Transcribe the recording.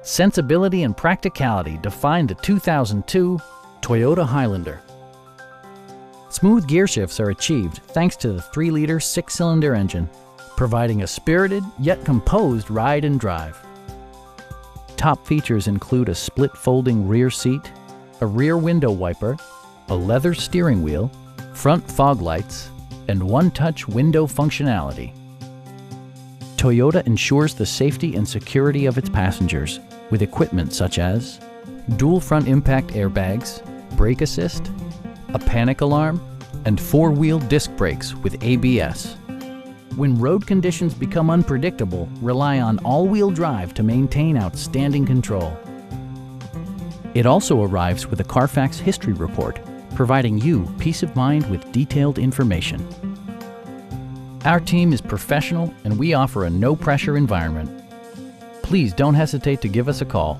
Sensibility and practicality define the 2002 Toyota Highlander. Smooth gear shifts are achieved thanks to the 3-liter 6-cylinder engine, providing a spirited yet composed ride and drive. Top features include a split folding rear seat, a rear window wiper, a leather steering wheel, front fog lights, and one-touch window functionality. Toyota ensures the safety and security of its passengers with equipment such as dual front impact airbags, brake assist, a panic alarm, and 4-wheel disc brakes with ABS. When road conditions become unpredictable, rely on all-wheel drive to maintain outstanding control. It also arrives with a Carfax history report, providing you peace of mind with detailed information. Our team is professional and we offer a no-pressure environment. Please don't hesitate to give us a call.